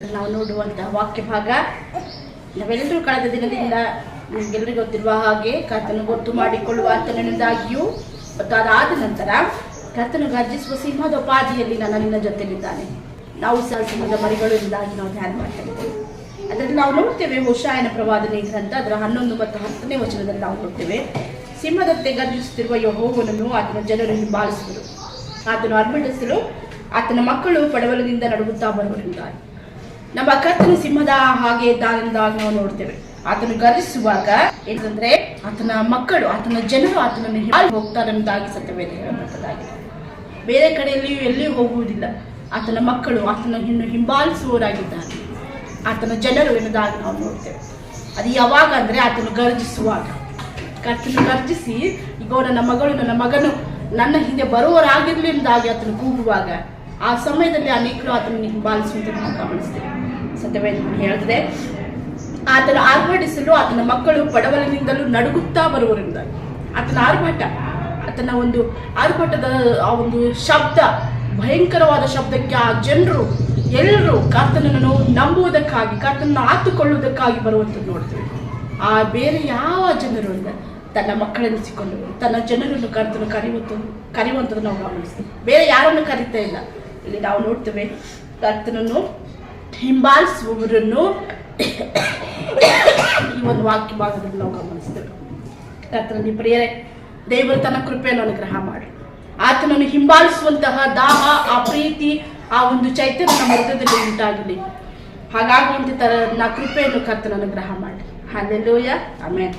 ನಾವು ನೋಡುವಂತಹ ವಾಕ್ಯ ಭಾಗ ನಾವೆಲ್ಲರೂ ಕಳೆದ ದಿನದಿಂದ ನಿಮಗೆಲ್ಲರಿಗೂ ಗೊತ್ತಿರುವ ಹಾಗೆ ಕರ್ತನು ಗೊತ್ತು ಮಾಡಿಕೊಳ್ಳುವ ಆತನಿಂದಾಗಿಯೂ ಮತ್ತು ಅದಾದ ನಂತರ ಕರ್ತನು ಗರ್ಜಿಸುವ ಸಿಂಹದ ಉಪಾಧಿಯಲ್ಲಿ ನಾನು ನಿನ್ನ ಜೊತೆಲಿದ್ದಾನೆ. ನಾವು ಸಹ ಸಿಂಹದ ಮರಿಗಳು ಎಂಬುದಾಗಿ ನಾವು ಧ್ಯಾನ ಮಾಡ್ತಾ ಇದ್ದೇವೆ. ಅದರಲ್ಲಿ ನಾವು ನೋಡ್ತೇವೆ ಹೋಶಾಯನ ಪ್ರವಾದನೆ ಗ್ರಂಥ ಅದರ 11 ಮತ್ತು 10ನೇ ವಚನದಲ್ಲಿ ನಾವು ನೋಡ್ತೇವೆ, ಸಿಂಹದಂತೆ ಗರ್ಜಿಸುತ್ತಿರುವ ಯೆಹೋವನನ್ನು ಆತನ ಜನರು ಹಿಂಬಾಲಿಸಿದರು, ಆತನು ಅರ್ಭಟಿಸಲು ಆತನ ಮಕ್ಕಳು ಪಡವಲದಿಂದ ನಡುಗುತ್ತಾ ಬರುವರಿದ್ದಾರೆ. ನಮ್ಮ ಕರ್ತನು ಸಿಂಹದ ಹಾಗೆ ಇದ್ದಾನೆಂದಾಗ ನಾವು ನೋಡ್ತೇವೆ. ಆತನು ಗರ್ಜಿಸುವಾಗ ಏನಂದ್ರೆ ಆತನ ಮಕ್ಕಳು ಆತನ ಜನರು ಆತನನ್ನು ಹೋಗ್ತಾರೆಂಬುದಾಗಿ ಸತ್ಯವೇದ ಹೇಳುವಂಥದ್ದಾಗಿದೆ. ಬೇರೆ ಕಡೆಯಲ್ಲಿಯೂ ಎಲ್ಲಿಯೂ ಹೋಗುವುದಿಲ್ಲ. ಆತನ ಮಕ್ಕಳು ಆತನನ್ನು ಹಿಂಬಾಲಿಸುವವರಾಗಿದ್ದಾರೆ, ಆತನ ಜನರು ಎನ್ನುವುದಾಗಿ ನಾವು ನೋಡ್ತೇವೆ. ಅದು ಯಾವಾಗ ಅಂದ್ರೆ ಆತನು ಗರ್ಜಿಸುವಾಗ. ಕರ್ತನು ಗರ್ಜಿಸಿ ಈಗ ನನ್ನ ಮಗಳು ನನ್ನ ಮಗನು ನನ್ನ ಹಿಂದೆ ಬರುವವರಾಗಿರ್ಲಿ ಎಂಬುದಾಗಿ ಆತನು ಕೂಗುವಾಗ ಆ ಸಮಯದಲ್ಲಿ ಅನೇಕರು ಆತನನ್ನು ಹಿಂಬಾಲಿಸುವಂತೆ ನಾವು ಗಮನಿಸ್ತೇವೆ. ಸತ್ಯವೇದ ಹೇಳ್ತದೆ, ಆತನ ಆರ್ಭಟಿಸಲು ಆತನ ಮಕ್ಕಳು ಪಡವಲಿನಿಂದಲೂ ನಡುಗುತ್ತಾ ಬರುವರಿಂದ. ಆತನ ಆರ್ಭಟ, ಆತನ ಒಂದು ಆರ್ಭಟದ ಆ ಒಂದು ಶಬ್ದ, ಭಯಂಕರವಾದ ಶಬ್ದಕ್ಕೆ ಆ ಜನರು ಎಲ್ಲರೂ ಕರ್ತನನ್ನು ನಂಬುವುದಕ್ಕಾಗಿ ಕರ್ತನನ್ನು ಆತುಕೊಳ್ಳುವುದಕ್ಕಾಗಿ ಬರುವಂಥದ್ದು ನೋಡ್ತೇವೆ. ಆ ಬೇರೆ ಯಾವ ಜನರು ಅಲ್ಲ, ತನ್ನ ಮಕ್ಕಳೆನಿಸಿಕೊಂಡು ತನ್ನ ಜನರನ್ನು ಕರ್ತನು ಕರೆಯುವಂಥದ್ದು ನಾವು ಗಮನಿಸ್ತೇವೆ. ಬೇರೆ ಯಾರನ್ನು ಕರೀತಾ ಇಲ್ಲ. ಇಲ್ಲಿ ನಾವು ನೋಡ್ತೇವೆ ಕರ್ತನನ್ನು ಹಿಂಬಾಲಿಸುವವರನ್ನು ಈ ಒಂದು ವಾಕ್ಯ ಭಾಗದಲ್ಲಿ ನಾವು ಗಮನಿಸ್ತೇವೆ. ಕರ್ತನಲ್ಲಿ ಪ್ರಿಯರೇ, ದೇವರು ತನ್ನ ಕೃಪೆಯನ್ನು ಅನುಗ್ರಹ ಮಾಡಿ ಆತನನ್ನು ಹಿಂಬಾಲಿಸುವಂತಹ ದಾಹ, ಆ ಪ್ರೀತಿ, ಆ ಒಂದು ಚೈತನ್ಯ ನಮ್ಮ ಹೃದಯದಲ್ಲಿ ಉಂಟಾಗಲಿ. ಹಾಗಾಗುವಂತೆ ಕೃಪೆಯನ್ನು ಕರ್ತನ ಅನುಗ್ರಹ ಮಾಡಿ. Hallelujah, amen.